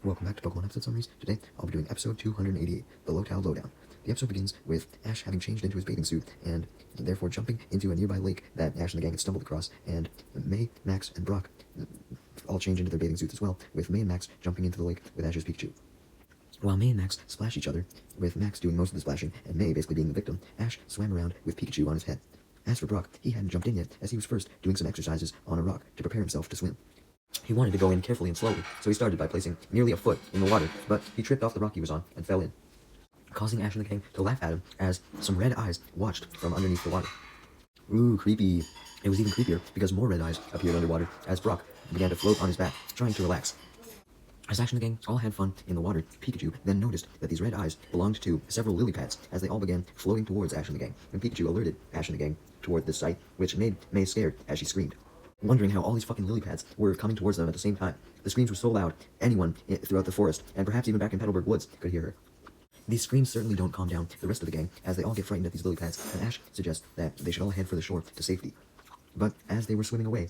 Welcome back to Pokemon Episode Summaries. Today, I'll be doing episode 288, the Lotao Lowdown. The episode begins with Ash having changed into his bathing suit, and therefore jumping into a nearby lake that Ash and the gang had stumbled across, and May, Max, and Brock all change into their bathing suits as well, with May and Max jumping into the lake with Ash's Pikachu. While May and Max splash each other, with Max doing most of the splashing, and May basically being the victim, Ash swam around with Pikachu on his head. As for Brock, he hadn't jumped in yet, as he was first doing some exercises on a rock to prepare himself to swim. He wanted to go in carefully and slowly, so he started by placing nearly a foot in the water, but he tripped off the rock he was on and fell in, causing Ash and the gang to laugh at him as some red eyes watched from underneath the water. Ooh, creepy. It was even creepier because more red eyes appeared underwater as Brock began to float on his back, trying to relax. As Ash and the gang all had fun in the water, Pikachu then noticed that these red eyes belonged to several lily pads as they all began floating towards Ash and the gang, and Pikachu alerted Ash and the gang toward this sight, which made May scared as she screamed, wondering how all these fucking lily pads were coming towards them at the same time. The screams were so loud, anyone throughout the forest, and perhaps even back in Petalburg Woods, could hear her. These screams certainly don't calm down the rest of the gang, as they all get frightened at these lily pads, and Ash suggests that they should all head for the shore to safety. But as they were swimming away,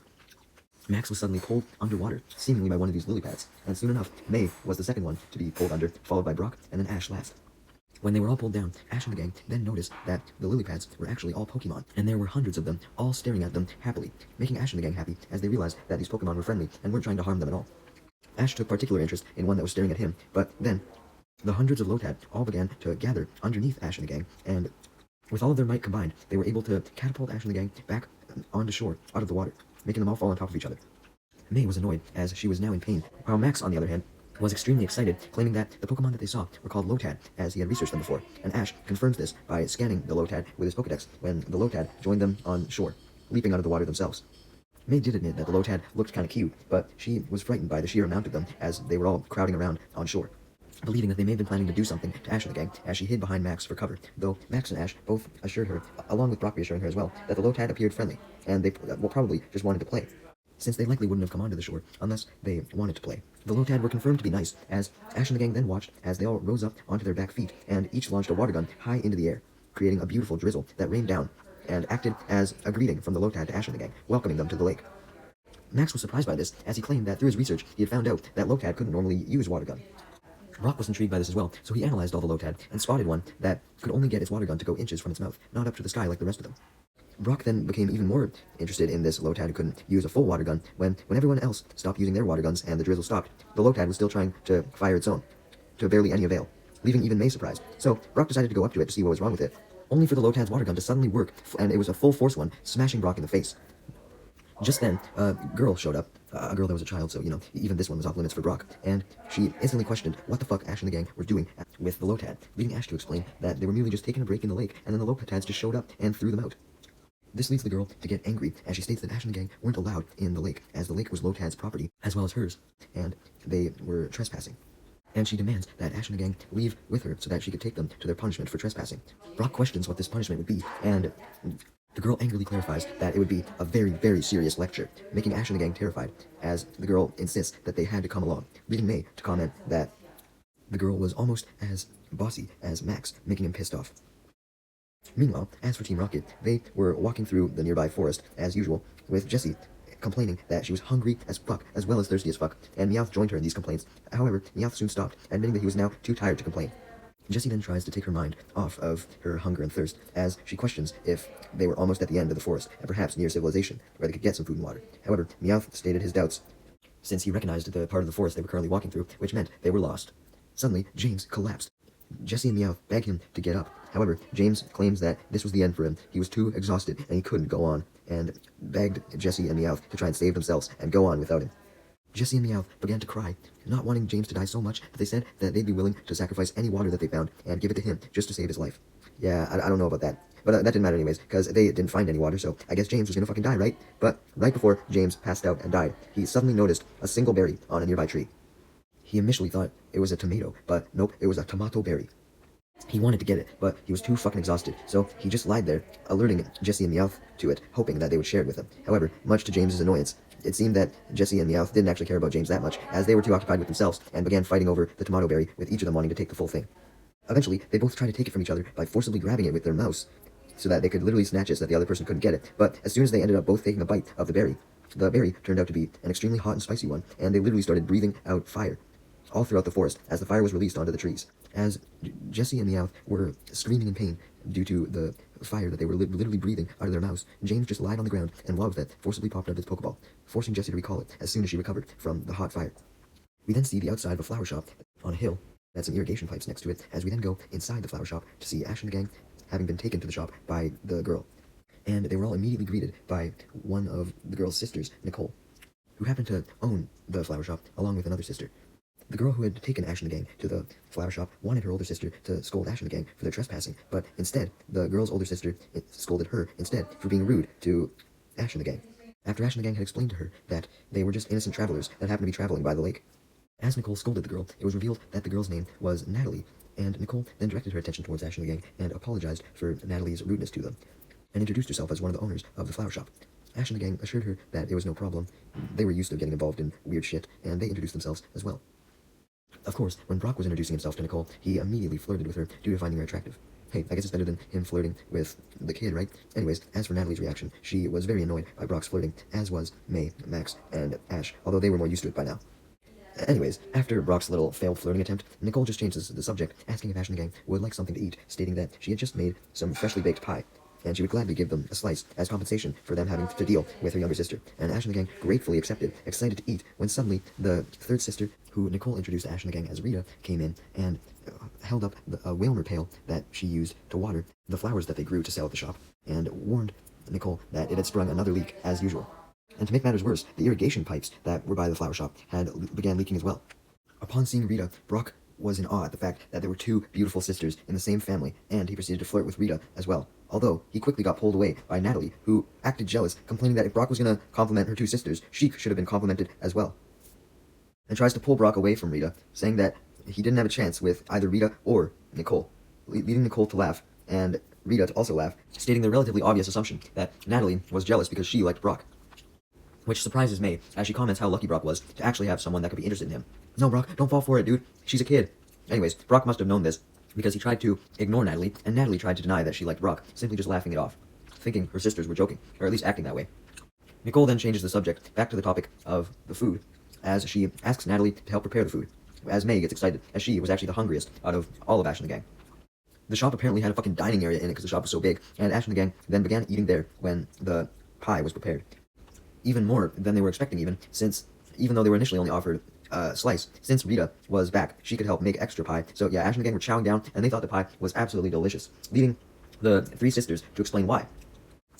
Max was suddenly pulled underwater, seemingly by one of these lily pads, and soon enough, May was the second one to be pulled under, followed by Brock, and then Ash last. When they were all pulled down, Ash and the gang then noticed that the lily pads were actually all Pokemon, and there were hundreds of them, all staring at them happily, making Ash and the gang happy as they realized that these Pokemon were friendly and weren't trying to harm them at all. Ash took particular interest in one that was staring at him, but then the hundreds of Lotad all began to gather underneath Ash and the gang, and with all of their might combined, they were able to catapult Ash and the gang back onto shore, out of the water, making them all fall on top of each other. May was annoyed, as she was now in pain, while Max, on the other hand, was extremely excited, claiming that the Pokemon that they saw were called Lotad, as he had researched them before, and Ash confirms this by scanning the Lotad with his Pokedex when the Lotad joined them on shore, leaping out of the water themselves. May did admit that the Lotad looked kinda cute, but she was frightened by the sheer amount of them as they were all crowding around on shore, believing that they may have been planning to do something to Ash and the gang, as she hid behind Max for cover, though Max and Ash both assured her, along with Brock reassuring her as well, that the Lotad appeared friendly, and they probably just wanted to play, since they likely wouldn't have come onto the shore unless they wanted to play. The Lotad were confirmed to be nice, as Ash and the gang then watched as they all rose up onto their back feet, and each launched a water gun high into the air, creating a beautiful drizzle that rained down, and acted as a greeting from the Lotad to Ash and the gang, welcoming them to the lake. Max was surprised by this, as he claimed that through his research he had found out that Lotad couldn't normally use water gun. Brock was intrigued by this as well, so he analyzed all the Lotad, and spotted one that could only get its water gun to go inches from its mouth, not up to the sky like the rest of them. Brock then became even more interested in this Lotad who couldn't use a full water gun. When everyone else stopped using their water guns and the drizzle stopped, the Lotad was still trying to fire its own, to barely any avail, leaving even May surprised. So Brock decided to go up to it to see what was wrong with it, only for the Lotad's water gun to suddenly work, and it was a full force one, smashing Brock in the face. Just then, a girl showed up, a girl that was a child, so, even this one was off limits for Brock, and she instantly questioned what the fuck Ash and the gang were doing with the Lotad, leading Ash to explain that they were merely just taking a break in the lake, and then the Lotads just showed up and threw them out. This leads the girl to get angry, as she states that Ash and the gang weren't allowed in the lake, as the lake was Lotad's property, as well as hers, and they were trespassing. And she demands that Ash and the gang leave with her so that she could take them to their punishment for trespassing. Brock questions what this punishment would be, and the girl angrily clarifies that it would be a very, very serious lecture, making Ash and the gang terrified, as the girl insists that they had to come along, leading May to comment that the girl was almost as bossy as Max, making him pissed off. Meanwhile, as for Team Rocket, they were walking through the nearby forest, as usual, with Jessie complaining that she was hungry as fuck, as well as thirsty as fuck, and Meowth joined her in these complaints. However, Meowth soon stopped, admitting that he was now too tired to complain. Jessie then tries to take her mind off of her hunger and thirst, as she questions if they were almost at the end of the forest, and perhaps near civilization, where they could get some food and water. However, Meowth stated his doubts, since he recognized the part of the forest they were currently walking through, which meant they were lost. Suddenly, James collapsed. Jessie and Meowth beg him to get up. However, James claims that this was the end for him. He was too exhausted, and he couldn't go on, and begged Jessie and Meowth to try and save themselves and go on without him. Jessie and Meowth began to cry, not wanting James to die so much that they said that they'd be willing to sacrifice any water that they found and give it to him just to save his life. Yeah, I don't know about that. But that didn't matter anyways, because they didn't find any water, so I guess James was gonna fucking die, right? But right before James passed out and died, he suddenly noticed a single berry on a nearby tree. He initially thought it was a tomato, but nope, it was a tomato berry. He wanted to get it, but he was too fucking exhausted, so he just lied there, alerting Jessie and Meowth to it, hoping that they would share it with him. However, much to James's annoyance, it seemed that Jessie and Meowth didn't actually care about James that much, as they were too occupied with themselves, and began fighting over the tomato berry, with each of them wanting to take the full thing. Eventually, they both tried to take it from each other by forcibly grabbing it with their mouths, so that they could literally snatch it so that the other person couldn't get it, but as soon as they ended up both taking a bite of the berry turned out to be an extremely hot and spicy one, and they literally started breathing out fire. all throughout the forest as the fire was released onto the trees. As Jesse and Meowth were screaming in pain due to the fire that they were literally breathing out of their mouths, James just lied on the ground and Wobbuffet forcibly popped out his Pokeball, forcing Jessie to recall it as soon as she recovered from the hot fire. We then see the outside of a flower shop on a hill that had some irrigation pipes next to it, as we then go inside the flower shop to see Ash and the gang having been taken to the shop by the girl. And they were all immediately greeted by one of the girl's sisters, Nicole, who happened to own the flower shop along with another sister. The girl who had taken Ash and the gang to the flower shop wanted her older sister to scold Ash and the gang for their trespassing, but instead, the girl's older sister scolded her instead for being rude to Ash and the gang. After Ash and the gang had explained to her that they were just innocent travelers that happened to be traveling by the lake. As Nicole scolded the girl, it was revealed that the girl's name was Natalie, and Nicole then directed her attention towards Ash and the gang and apologized for Natalie's rudeness to them, and introduced herself as one of the owners of the flower shop. Ash and the gang assured her that it was no problem. They were used to getting involved in weird shit, and they introduced themselves as well. Of course, when Brock was introducing himself to Nicole, he immediately flirted with her due to finding her attractive. Hey, I guess it's better than him flirting with the kid, right? Anyways, as for Natalie's reaction, she was very annoyed by Brock's flirting, as was May, Max, and Ash, although they were more used to it by now. Anyways, after Brock's little failed flirting attempt, Nicole just changes the subject, asking if Ash and the gang would like something to eat, stating that she had just made some freshly baked pie, and she would gladly give them a slice as compensation for them having to deal with her younger sister. And Ash and the gang gratefully accepted, excited to eat, when suddenly the third sister, who Nicole introduced to Ash and the gang as Rita, came in and held up a Whalmer pail that she used to water the flowers that they grew to sell at the shop, and warned Nicole that it had sprung another leak as usual. And to make matters worse, the irrigation pipes that were by the flower shop began leaking as well. Upon seeing Rita, Brock was in awe at the fact that there were two beautiful sisters in the same family, and he proceeded to flirt with Rita as well. Although, he quickly got pulled away by Natalie, who acted jealous, complaining that if Brock was going to compliment her two sisters, she should have been complimented as well. And tries to pull Brock away from Rita, saying that he didn't have a chance with either Rita or Nicole, leading Nicole to laugh, and Rita to also laugh, stating the relatively obvious assumption that Natalie was jealous because she liked Brock. Which surprises May, as she comments how lucky Brock was to actually have someone that could be interested in him. No, Brock, don't fall for it, dude. She's a kid. Anyways, Brock must have known this, because he tried to ignore Natalie, and Natalie tried to deny that she liked Brock, simply just laughing it off, thinking her sisters were joking, or at least acting that way. Nicole then changes the subject back to the topic of the food, as she asks Natalie to help prepare the food, as May gets excited, as she was actually the hungriest out of all of Ash and the gang. The shop apparently had a fucking dining area in it because the shop was so big, and Ash and the gang then began eating there when the pie was prepared. Even more than they were expecting even though they were initially only offered a slice, since Rita was back, she could help make extra pie. So yeah, Ash and the gang were chowing down, and they thought the pie was absolutely delicious, leading the three sisters to explain why.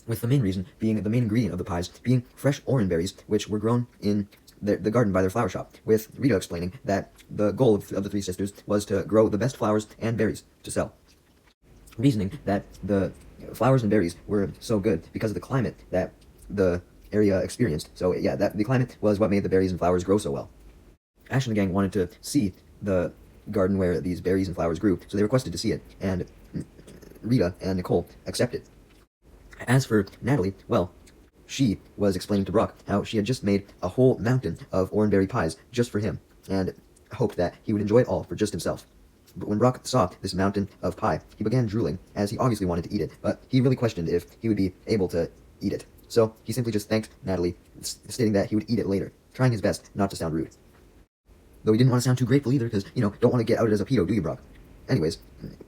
With the main reason being the main ingredient of the pies being fresh orange berries, which were grown in the garden by their flower shop, with Rita explaining that the goal of the three sisters was to grow the best flowers and berries to sell. Reasoning that the flowers and berries were so good because of the climate that the area experienced. So yeah, that the climate was what made the berries and flowers grow so well. Ash and the gang wanted to see the garden where these berries and flowers grew, so they requested to see it, and Rita and Nicole accepted. As for Natalie, well, she was explaining to Brock how she had just made a whole mountain of orangeberry pies just for him, and hoped that he would enjoy it all for just himself. But when Brock saw this mountain of pie, he began drooling, as he obviously wanted to eat it, but he really questioned if he would be able to eat it. So he simply just thanked Natalie, stating that he would eat it later, trying his best not to sound rude. Though he didn't want to sound too grateful either, because, don't want to get outed as a pedo, do you, Brock? Anyways,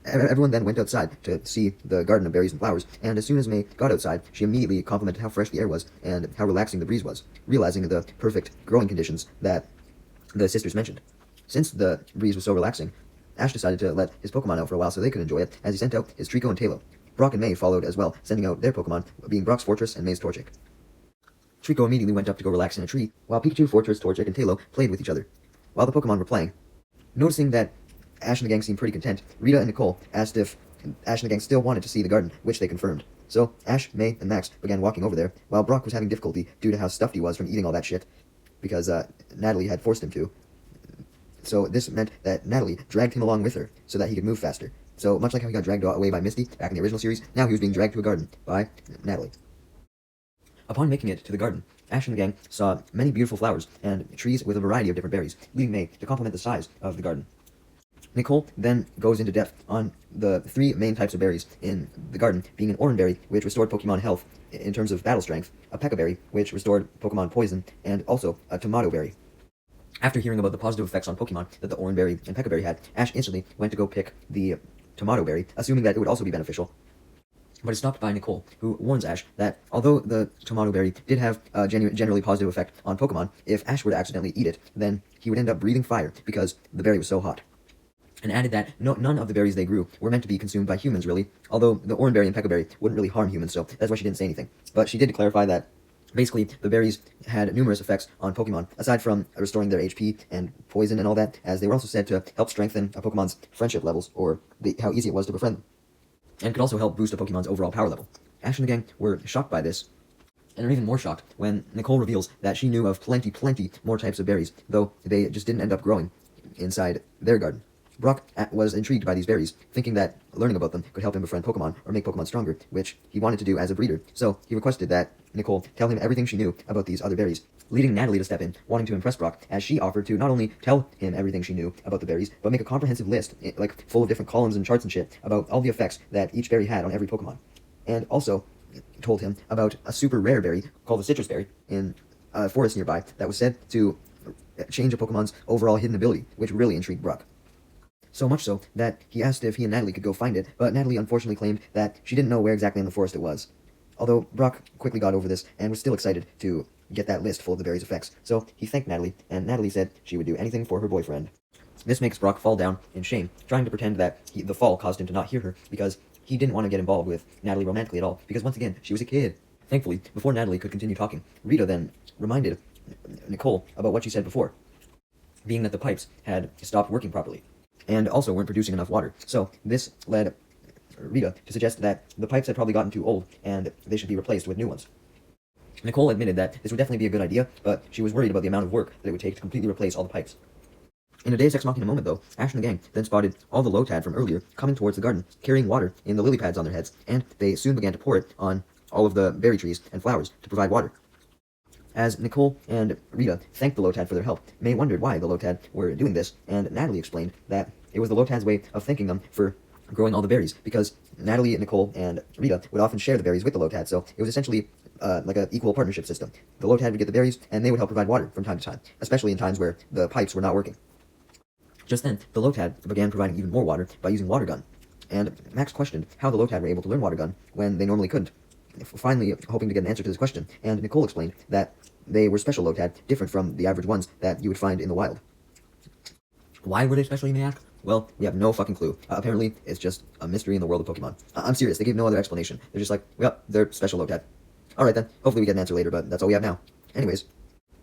everyone then went outside to see the garden of berries and flowers, and as soon as May got outside, she immediately complimented how fresh the air was, and how relaxing the breeze was, realizing the perfect growing conditions that the sisters mentioned. Since the breeze was so relaxing, Ash decided to let his Pokemon out for a while so they could enjoy it, as he sent out his Trico and Tailo. Brock and May followed as well, sending out their Pokemon, being Brock's Fortress and May's Torchic. Trico immediately went up to go relax in a tree, while Pikachu, Fortress, Torchic, and Tailo played with each other. While the Pokemon were playing, noticing that Ash and the gang seemed pretty content, Rita and Nicole asked if Ash and the gang still wanted to see the garden, which they confirmed. So Ash, May, and Max began walking over there, while Brock was having difficulty due to how stuffed he was from eating all that shit, because Natalie had forced him to. So this meant that Natalie dragged him along with her, so that he could move faster. So much like how he got dragged away by Misty back in the original series, now he was being dragged to a garden by Natalie. Upon making it to the garden, Ash and the gang saw many beautiful flowers and trees with a variety of different berries, leading May to compliment the size of the garden. Nicole then goes into depth on the three main types of berries in the garden, being an orangeberry, which restored Pokemon health in terms of battle strength, a Pekka berry, which restored Pokemon poison, and also a tomato berry. After hearing about the positive effects on Pokemon that the Orange Berry and Pekka Berry had, Ash instantly went to go pick the Tomato Berry, assuming that it would also be beneficial. But is stopped by Nicole, who warns Ash that although the Tomato Berry did have a generally positive effect on Pokemon, if Ash were to accidentally eat it, then he would end up breathing fire because the berry was so hot. And added that none of the berries they grew were meant to be consumed by humans, really, although the Orange Berry and Pekka Berry wouldn't really harm humans, so that's why she didn't say anything. But she did clarify that basically the berries had numerous effects on Pokemon, aside from restoring their HP and poison and all that, as they were also said to help strengthen a Pokemon's friendship levels, or how easy it was to befriend them, and could also help boost a Pokemon's overall power level. Ash and the gang were shocked by this, and are even more shocked when Nicole reveals that she knew of plenty more types of berries, though they just didn't end up growing inside their garden. Brock was intrigued by these berries, thinking that learning about them could help him befriend Pokemon or make Pokemon stronger, which he wanted to do as a breeder, so he requested that Nicole tell him everything she knew about these other berries, leading Natalie to step in, wanting to impress Brock, as she offered to not only tell him everything she knew about the berries, but make a comprehensive list, like full of different columns and charts and shit, about all the effects that each berry had on every Pokemon. And also told him about a super rare berry called the citrus berry in a forest nearby that was said to change a Pokemon's overall hidden ability, which really intrigued Brock. So much so that he asked if he and Natalie could go find it, but Natalie unfortunately claimed that she didn't know where exactly in the forest it was. Although Brock quickly got over this and was still excited to get that list full of the berries' effects, so he thanked Natalie, and Natalie said she would do anything for her boyfriend. This makes Brock fall down in shame, trying to pretend that the fall caused him to not hear her, because he didn't want to get involved with Natalie romantically at all, because once again, she was a kid. Thankfully, before Natalie could continue talking, Rita then reminded Nicole about what she said before, being that the pipes had stopped working properly, and also weren't producing enough water. So this led Rita to suggest that the pipes had probably gotten too old, and they should be replaced with new ones. Nicole admitted that this would definitely be a good idea, but she was worried about the amount of work that it would take to completely replace all the pipes. In a Deus Ex Machina moment, though, Ash and the gang then spotted all the Lotad from earlier coming towards the garden, carrying water in the lily pads on their heads, and they soon began to pour it on all of the berry trees and flowers to provide water. As Nicole and Rita thanked the Lotad for their help, May wondered why the Lotad were doing this, and Natalie explained that it was the Lotad's way of thanking them for growing all the berries, because Natalie, Nicole, and Rita would often share the berries with the Lotad, so it was essentially like an equal partnership system. The Lotad would get the berries, and they would help provide water from time to time, especially in times where the pipes were not working. Just then, the Lotad began providing even more water by using Water Gun, and Max questioned how the Lotad were able to learn Water Gun when they normally couldn't, finally hoping to get an answer to this question, and Nicole explained that they were special Lotad, different from the average ones that you would find in the wild. Why were they special, you may ask? Well, we have no fucking clue. Apparently, it's just a mystery in the world of Pokemon. I'm serious, they gave no other explanation. They're just like, well, they're special Lotad. Alright then, hopefully we get an answer later, but that's all we have now. Anyways,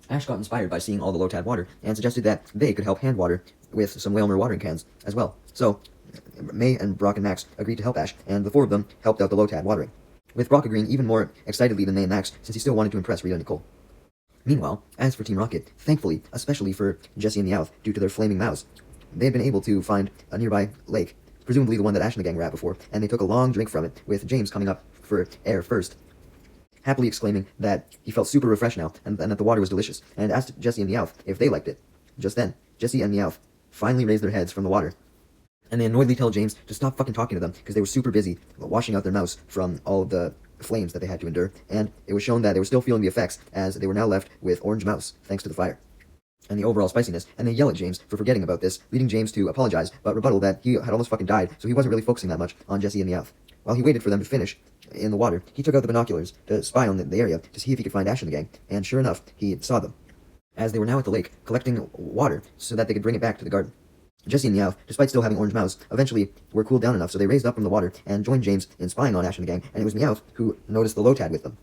Ash got inspired by seeing all the Lotad water, and suggested that they could help hand water with some Whalmer watering cans as well. So, May and Brock and Max agreed to help Ash, and the four of them helped out the Lotad watering, with Brock agreeing even more excitedly than May and Max, since he still wanted to impress Rita and Nicole. Meanwhile, as for Team Rocket, thankfully, especially for Jessie and Meowth, due to their flaming mouths, they had been able to find a nearby lake, presumably the one that Ash and the gang were at before, and they took a long drink from it, with James coming up for air first, happily exclaiming that he felt super refreshed now, and that the water was delicious, and asked Jessie and Meowth if they liked it. Just then, Jessie and Meowth finally raised their heads from the water, and they annoyedly tell James to stop fucking talking to them, because they were super busy washing out their mouths from all of the flames that they had to endure, and it was shown that they were still feeling the effects, as they were now left with orange mouths, thanks to the fire and the overall spiciness, and they yell at James for forgetting about this, leading James to apologize, but rebuttal that he had almost fucking died, so he wasn't really focusing that much on Jessie and Meowth. While he waited for them to finish in the water, he took out the binoculars to spy on the area to see if he could find Ash and the gang, and sure enough, he saw them, as they were now at the lake, collecting water so that they could bring it back to the garden. Jessie and Meowth, despite still having orange mouths, eventually were cooled down enough so they raised up from the water and joined James in spying on Ash and the gang, and it was Meowth who noticed the Lotad with them,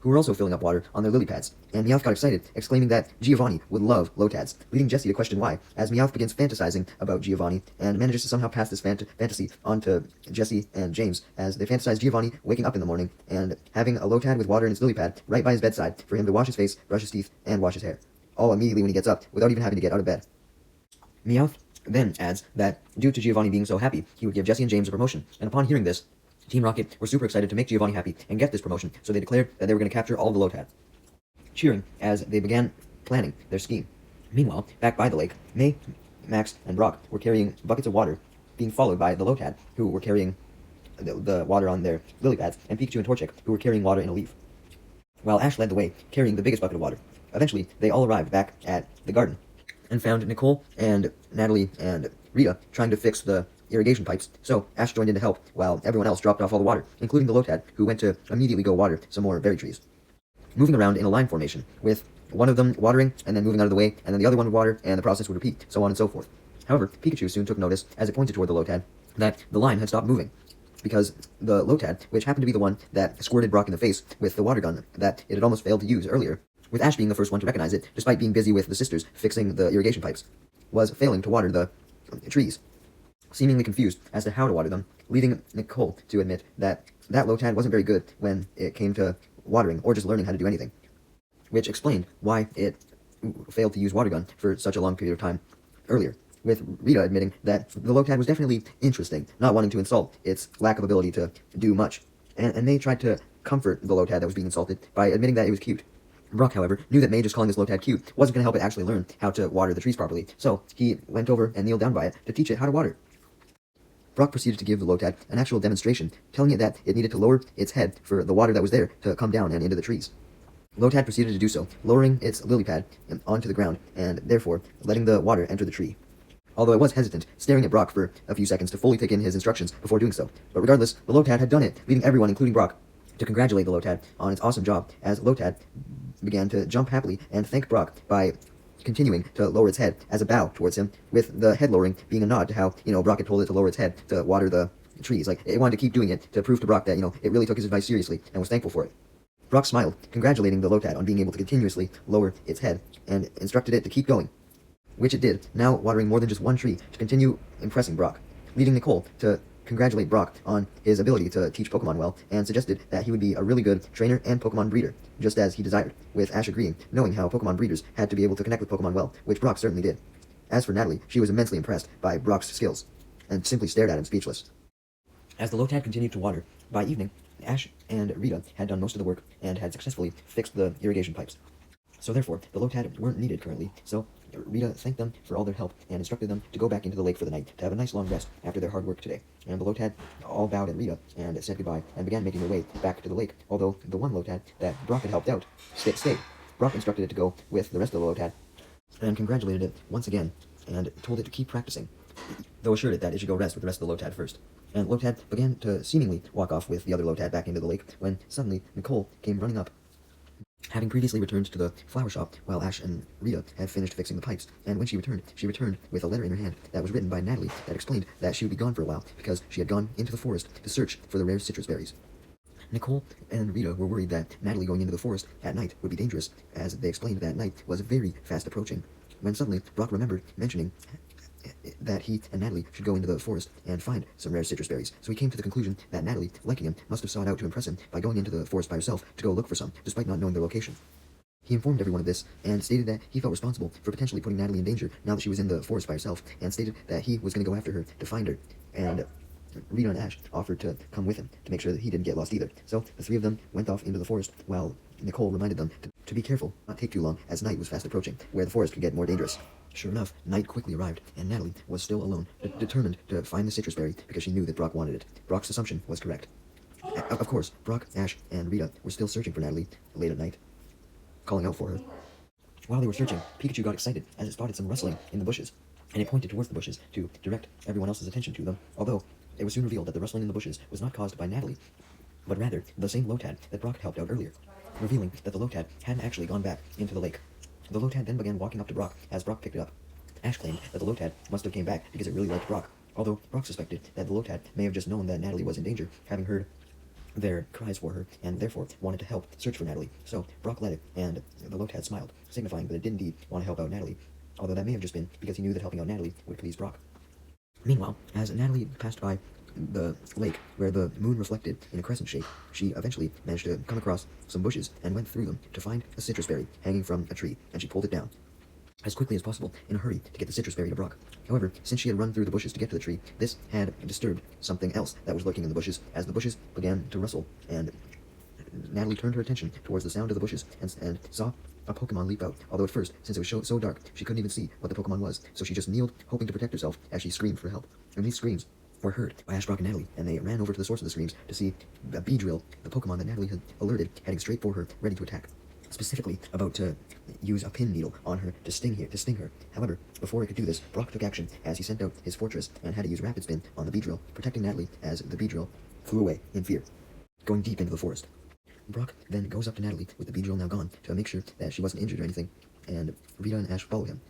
who were also filling up water on their lily pads, and Meowth got excited, exclaiming that Giovanni would love Lotads, leading Jessie to question why, as Meowth begins fantasizing about Giovanni, and manages to somehow pass this fantasy on to Jessie and James, as they fantasize Giovanni waking up in the morning, and having a Lotad with water in his lily pad right by his bedside for him to wash his face, brush his teeth, and wash his hair, all immediately when he gets up, without even having to get out of bed. Meowth then adds that due to Giovanni being so happy, he would give Jessie and James a promotion, and upon hearing this, Team Rocket were super excited to make Giovanni happy and get this promotion, so they declared that they were going to capture all the Lotad, cheering as they began planning their scheme. Meanwhile, back by the lake, May, Max, and Brock were carrying buckets of water, being followed by the Lotad, who were carrying the water on their lily pads, and Pikachu and Torchic, who were carrying water in a leaf, while Ash led the way, carrying the biggest bucket of water. Eventually, they all arrived back at the garden, and found Nicole and Natalie and Rita trying to fix the irrigation pipes, so Ash joined in to help, while everyone else dropped off all the water, including the Lotad, who went to immediately go water some more berry trees. Moving around in a line formation, with one of them watering, and then moving out of the way, and then the other one would water, and the process would repeat, so on and so forth. However, Pikachu soon took notice, as it pointed toward the Lotad, that the line had stopped moving, because the Lotad, which happened to be the one that squirted Brock in the face with the water gun that it had almost failed to use earlier, with Ash being the first one to recognize it, despite being busy with the sisters fixing the irrigation pipes, was failing to water the trees. Seemingly confused as to how to water them, leading Nicole to admit that that Lotad wasn't very good when it came to watering or just learning how to do anything, which explained why it failed to use water gun for such a long period of time earlier, with Rita admitting that the Lotad was definitely interesting, not wanting to insult its lack of ability to do much, and they tried to comfort the Lotad that was being insulted by admitting that it was cute. Brock, however, knew that May just calling this Lotad cute wasn't going to help it actually learn how to water the trees properly, so he went over and kneeled down by it to teach it how to water. Brock proceeded to give the Lotad an actual demonstration, telling it that it needed to lower its head for the water that was there to come down and into the trees. Lotad proceeded to do so, lowering its lily pad onto the ground, and therefore letting the water enter the tree. Although it was hesitant, staring at Brock for a few seconds to fully take in his instructions before doing so. But regardless, the Lotad had done it, leading everyone, including Brock, to congratulate the Lotad on its awesome job, as Lotad began to jump happily and thank Brock by continuing to lower its head as a bow towards him, with the head lowering being a nod to how, Brock had told it to lower its head to water the trees. Like, it wanted to keep doing it to prove to Brock that, it really took his advice seriously and was thankful for it. Brock smiled, congratulating the Lotad on being able to continuously lower its head, and instructed it to keep going, which it did, now watering more than just one tree to continue impressing Brock, leading Nicole to congratulate Brock on his ability to teach Pokemon well, and suggested that he would be a really good trainer and Pokemon breeder, just as he desired, with Ash agreeing, knowing how Pokemon breeders had to be able to connect with Pokemon well, which Brock certainly did. As for Natalie, she was immensely impressed by Brock's skills, and simply stared at him speechless. As the Lotad continued to water, by evening, Ash and Rita had done most of the work, and had successfully fixed the irrigation pipes. So therefore, the Lotad weren't needed currently, so Rita thanked them for all their help and instructed them to go back into the lake for the night to have a nice long rest after their hard work today. And the Lotad all bowed at Rita and said goodbye and began making their way back to the lake, although the one Lotad that Brock had helped out stayed. Brock instructed it to go with the rest of the Lotad and congratulated it once again and told it to keep practicing, though assured it that it should go rest with the rest of the Lotad first. And Lotad began to seemingly walk off with the other Lotad back into the lake when suddenly Nicole came running up, having previously returned to the flower shop while Ash and Rita had finished fixing the pipes. And when she returned with a letter in her hand that was written by Natalie that explained that she would be gone for a while because she had gone into the forest to search for the rare citrus berries. Nicole and Rita were worried that Natalie going into the forest at night would be dangerous, as they explained that night was very fast approaching, when suddenly Brock remembered mentioning that he and Natalie should go into the forest and find some rare citrus berries. So he came to the conclusion that Natalie, liking him, must have sought out to impress him by going into the forest by herself to go look for some, despite not knowing their location. He informed everyone of this, and stated that he felt responsible for potentially putting Natalie in danger now that she was in the forest by herself, and stated that he was going to go after her to find her, and Rita and Ash offered to come with him to make sure that he didn't get lost either. So the three of them went off into the forest, while Nicole reminded them to be careful, not take too long, as night was fast approaching, where the forest could get more dangerous. Sure enough, night quickly arrived, and Natalie was still alone, determined to find the citrus berry because she knew that Brock wanted it. Brock's assumption was correct. Of course, Brock, Ash, and Rita were still searching for Natalie late at night, calling out for her. While they were searching, Pikachu got excited as it spotted some rustling in the bushes, and it pointed towards the bushes to direct everyone else's attention to them, although it was soon revealed that the rustling in the bushes was not caused by Natalie, but rather the same Lotad that Brock had helped out earlier, revealing that the Lotad hadn't actually gone back into the lake. The Lotad then began walking up to Brock as Brock picked it up. Ash claimed that the Lotad must have came back because it really liked Brock, although Brock suspected that the Lotad may have just known that Natalie was in danger, having heard their cries for her, and therefore wanted to help search for Natalie. So Brock let it, and the Lotad smiled, signifying that it did indeed want to help out Natalie, although that may have just been because he knew that helping out Natalie would please Brock. Meanwhile, as Natalie passed by the lake where the moon reflected in a crescent shape, she eventually managed to come across some bushes and went through them to find a citrus berry hanging from a tree, and she pulled it down as quickly as possible in a hurry to get the citrus berry to Brock. However, since she had run through the bushes to get to the tree, this had disturbed something else that was lurking in the bushes, as the bushes began to rustle, and Natalie turned her attention towards the sound of the bushes and saw a Pokemon leap out, although at first, since it was so dark, she couldn't even see what the Pokemon was, so she just kneeled, hoping to protect herself as she screamed for help. And these screams were heard by Ash, Brock, and Natalie, and they ran over to the source of the screams to see a Beedrill, the Pokemon that Natalie had alerted, heading straight for her, ready to attack. specifically about to use a pin needle on her to sting her. However, before he could do this, Brock took action as he sent out his fortress and had to use rapid spin on the Beedrill, protecting Natalie as the Beedrill flew away in fear, going deep into the forest. Brock then goes up to Natalie with the Beedrill now gone to make sure that she wasn't injured or anything, and Rita and Ash follow him.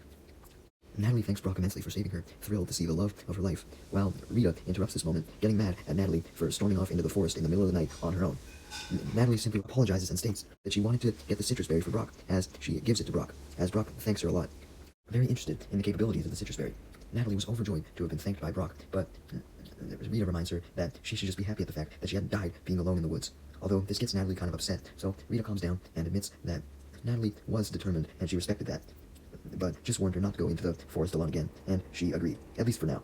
Natalie thanks Brock immensely for saving her, thrilled to see the love of her life, while Rita interrupts this moment, getting mad at Natalie for storming off into the forest in the middle of the night on her own. Natalie simply apologizes and states that she wanted to get the citrus berry for Brock, as she gives it to Brock, as Brock thanks her a lot. Very interested in the capabilities of the citrus berry, Natalie was overjoyed to have been thanked by Brock, but Rita reminds her that she should just be happy at the fact that she hadn't died being alone in the woods. Although this gets Natalie kind of upset, so Rita calms down and admits that Natalie was determined and she respected that, but just warned her not to go into the forest alone again, and she agreed, at least for now.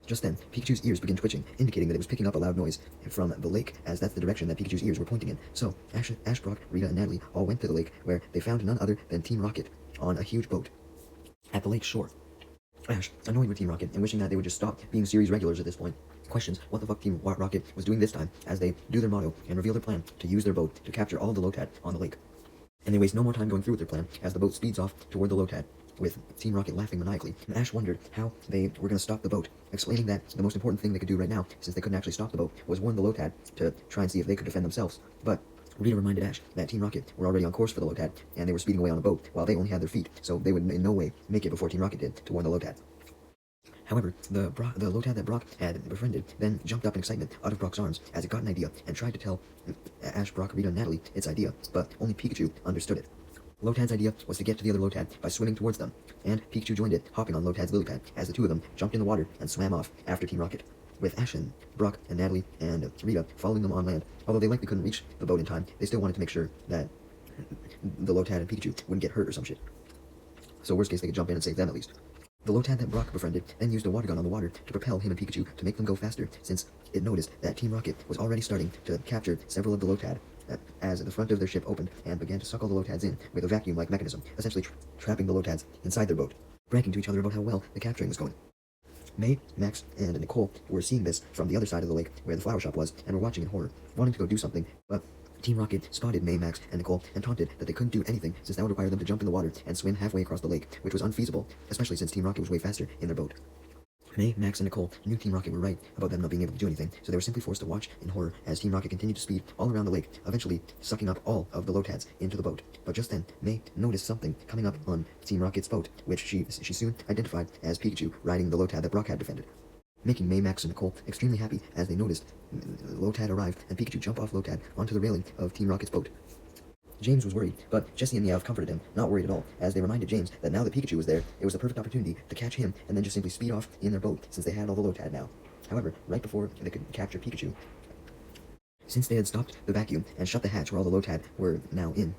Just then, Pikachu's ears begin twitching, indicating that it was picking up a loud noise from the lake, as that's the direction that Pikachu's ears were pointing in. So, Ash, Brock, Rita, and Natalie all went to the lake, where they found none other than Team Rocket on a huge boat at the lake's shore. Ash, annoyed with Team Rocket and wishing that they would just stop being series regulars at this point, questions what the fuck Team Rocket was doing this time, as they do their motto and reveal their plan to use their boat to capture all of the Lotad on the lake. And they waste no more time going through with their plan, as the boat speeds off toward the Lotad, with Team Rocket laughing maniacally. And Ash wondered how they were going to stop the boat, explaining that the most important thing they could do right now, since they couldn't actually stop the boat, was warn the Lotad to try and see if they could defend themselves. But Rita reminded Ash that Team Rocket were already on course for the Lotad, and they were speeding away on a boat, while they only had their feet, so they would in no way make it before Team Rocket did to warn the Lotad. However, the Lotad that Brock had befriended then jumped up in excitement out of Brock's arms as it got an idea and tried to tell Ash, Brock, Rita, and Natalie its idea, but only Pikachu understood it. Lotad's idea was to get to the other Lotad by swimming towards them, and Pikachu joined it, hopping on Lotad's lily pad, as the two of them jumped in the water and swam off after Team Rocket, with Ash and Brock and Natalie and Rita following them on land. Although they likely couldn't reach the boat in time, they still wanted to make sure that the Lotad and Pikachu wouldn't get hurt or some shit. So worst case, they could jump in and save them at least. The Lotad that Brock befriended then used a water gun on the water to propel him and Pikachu to make them go faster, since it noticed that Team Rocket was already starting to capture several of the Lotad, as the front of their ship opened and began to suck all the Lotads in with a vacuum-like mechanism, essentially trapping the Lotads inside their boat, bragging to each other about how well the capturing was going. May, Max, and Nicole were seeing this from the other side of the lake, where the flower shop was, and were watching in horror, wanting to go do something, but Team Rocket spotted May, Max, and Nicole and taunted that they couldn't do anything since that would require them to jump in the water and swim halfway across the lake, which was unfeasible, especially since Team Rocket was way faster in their boat. May, Max, and Nicole knew Team Rocket were right about them not being able to do anything, so they were simply forced to watch in horror as Team Rocket continued to speed all around the lake, eventually sucking up all of the Lotads into the boat. But just then, May noticed something coming up on Team Rocket's boat, which she soon identified as Pikachu riding the Lotad that Brock had defended, making May, Max, and Nicole extremely happy as they noticed Lotad arrive and Pikachu jump off Lotad onto the railing of Team Rocket's boat. James was worried, but Jessie and Meowth comforted him, not worried at all, as they reminded James that now that Pikachu was there, it was the perfect opportunity to catch him and then just simply speed off in their boat, since they had all the Lotad now. However, right before they could capture Pikachu, since they had stopped the vacuum and shut the hatch where all the Lotad were now in,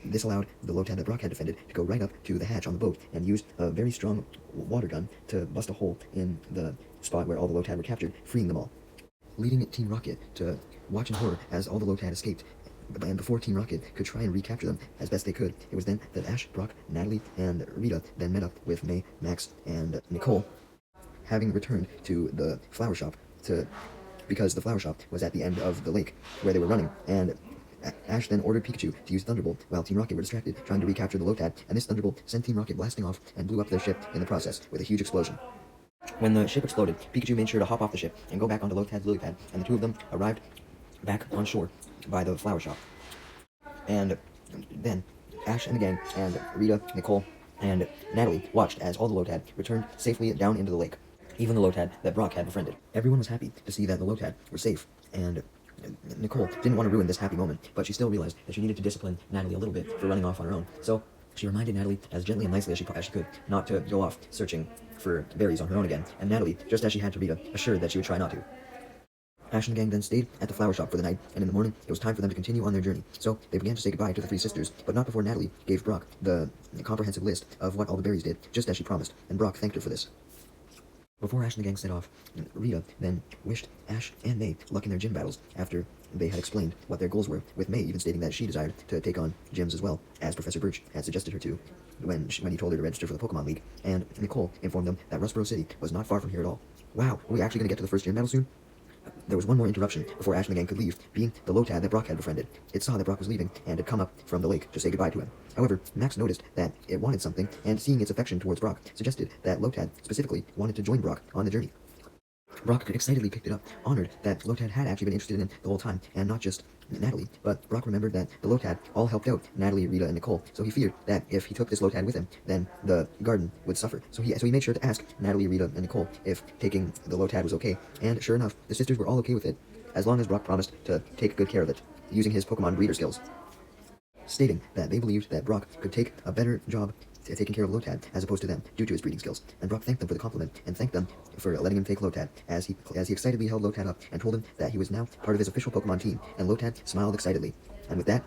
this allowed the Lotad that Brock had defended to go right up to the hatch on the boat and use a very strong water gun to bust a hole in the spot where all the Lotad were captured, freeing them all, leading Team Rocket to watch in horror as all the Lotad escaped. And before Team Rocket could try and recapture them as best they could, it was then that Ash, Brock, Natalie, and Rita then met up with May, Max, and Nicole, having returned to the flower shop because the flower shop was at the end of the lake where they were running, and Ash then ordered Pikachu to use Thunderbolt while Team Rocket were distracted trying to recapture the Lotad, and this Thunderbolt sent Team Rocket blasting off and blew up their ship in the process with a huge explosion. When the ship exploded, Pikachu made sure to hop off the ship and go back onto Lotad's lily pad, and the two of them arrived back on shore by the flower shop. And then Ash and the gang and Rita, Nicole, and Natalie watched as all the Lotad returned safely down into the lake, even the Lotad that Brock had befriended. Everyone was happy to see that the Lotad were safe, and Nicole didn't want to ruin this happy moment, but she still realized that she needed to discipline Natalie a little bit for running off on her own. So she reminded Natalie as gently and nicely as she could not to go off searching for berries on her own again, and Natalie, just as she had to Rita, assured that she would try not to. Ash and the gang then stayed at the flower shop for the night, and in the morning, it was time for them to continue on their journey. So, they began to say goodbye to the three sisters, but not before Natalie gave Brock the comprehensive list of what all the berries did, just as she promised, and Brock thanked her for this. Before Ash and the gang set off, Rita then wished Ash and May luck in their gym battles after they had explained what their goals were, with May even stating that she desired to take on gyms as well, as Professor Birch had suggested her to when he told her to register for the Pokémon League, and Nicole informed them that Rustboro City was not far from here at all. Wow, are we actually going to get to the first gym battle soon? There was one more interruption before Ash and the gang could leave, being the Lotad that Brock had befriended. It saw that Brock was leaving and had come up from the lake to say goodbye to him. However, Max noticed that it wanted something, and seeing its affection towards Brock, suggested that Lotad specifically wanted to join Brock on the journey. Brock excitedly picked it up, honored that Lotad had actually been interested in him the whole time, and not just Natalie. But Brock remembered that the Lotad all helped out Natalie, Rita, and Nicole, so he feared that if he took this Lotad with him, then the garden would suffer. So he made sure to ask Natalie, Rita, and Nicole if taking the Lotad was okay, and sure enough, the sisters were all okay with it, as long as Brock promised to take good care of it, using his Pokemon breeder skills, stating that they believed that Brock could take a better job taking care of Lotad as opposed to them due to his breeding skills. And Brock thanked them for the compliment and thanked them for letting him take Lotad as he excitedly held Lotad up and told him that he was now part of his official Pokemon team, and Lotad smiled excitedly. And with that,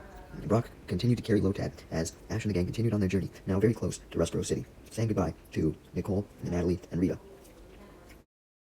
Brock continued to carry Lotad as Ash and the gang continued on their journey, now very close to Rustboro City, saying goodbye to Nicole, Natalie, and Rita.